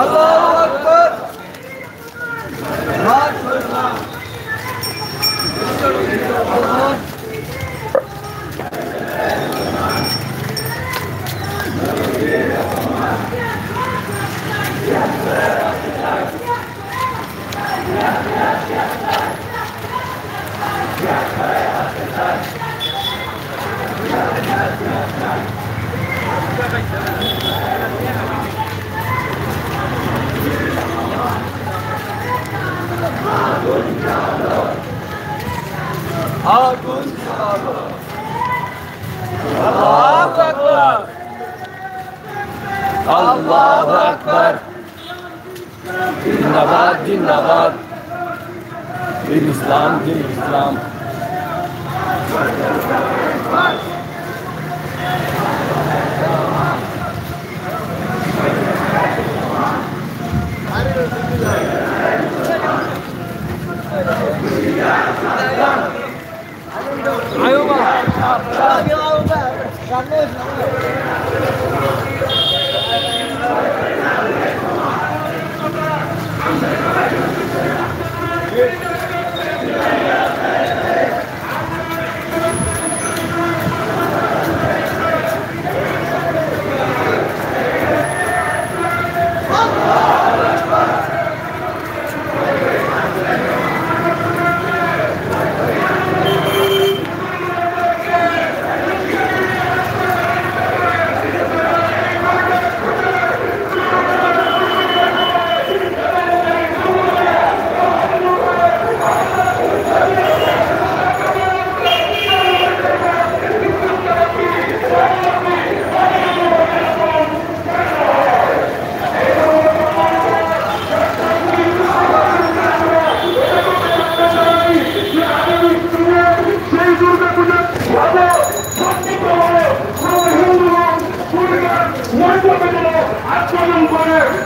আল্লাহু আকবার। আগুন জ্বালো। আল্লাহু আকবার। আল্লাহু আকবার। জিন্দাবাদ জিন্দাবাদ। দিন ইসলাম দিন ইসলাম। আয়ো বাবা সামনে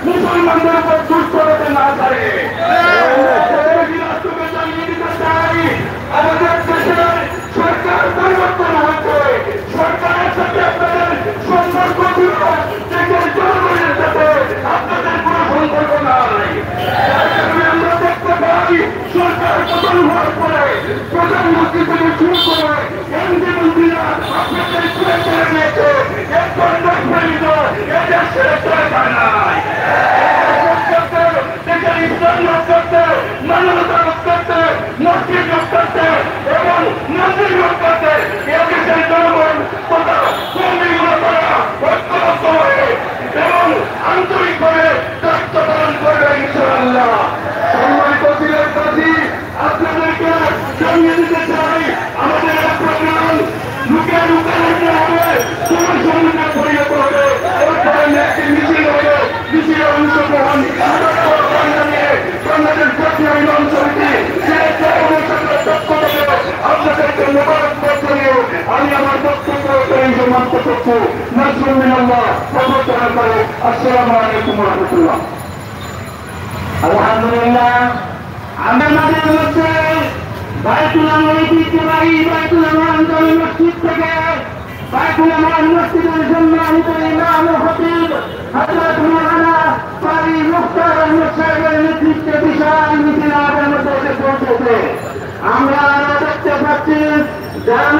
মুসলমানদের উপর দুষ্করতে না পারে আমাদের দেশের সরকার পরিবর্তন হয়েছে। সরকারের সাথে আপনাদের সম্পর্ক ছিল, দেশের জনগণের সাথে আপনাদের কোনো সম্পর্ক নাই। আমরা দেখতে পাই সরকার পতন হওয়ার পরে প্রধানমন্ত্রী থেকে শুরু করে কেন্দ্রীয় মন্ত্রীরা আপনাদের করে নিয়েছে। এখন এদের ছেড়ে চলে যায় নাই। দেশের ইসলাম লোক করতে, মানবতা লোক করতে, মসজিদ লোক করতে এবং মন্দির লোক করতে এদেশের জনগণ তথা কর্মীগুলো করা ঐক্যবদ্ধ হয়ে এবং আন্তরিকভাবে দায়িত্ব পালন করবে ইনশাআল্লাহ। সম্মানিত সিলেটবাসী, আপনাদেরকে জানিয়ে দিতে চাই আমাদের এক প্রোগ্রাম লুকিয়ে লুকিয়ে হবে, জনসম্মুখে পরিণত হবে। এরপরে একটি মিছিল হবে, মিছিলে অংশগ্রহণ বাংলাদেশ জাতীয় ইমাম সমিতি আপনাদেরকে মোবারকবাদ জানিয়ে আমি আমার বক্তব্য সমাপ্ত করছি। নাসরুল্লাহ প্রবর্তন করে। আসসালামু আলাইকুম ওয়া রাহমাতুল্লাহ। আলহামদুলিল্লাহ, আমাদের মধ্যে বাইতুল আমল ঐতিহ্যবাহী বাইতুল আমল জামে মসজিদ থেকে বাইতুল আমল মসজিদের সম্মানিত ইমাম ও খতিব হযরত মাওলানা কারি মুখতার আহমদ সাহেবের নেতৃত্বে বিশাল মিছিল আমাদের মধ্যে এসে পৌঁছেছে। আমরা দেখতে পাচ্ছি যারা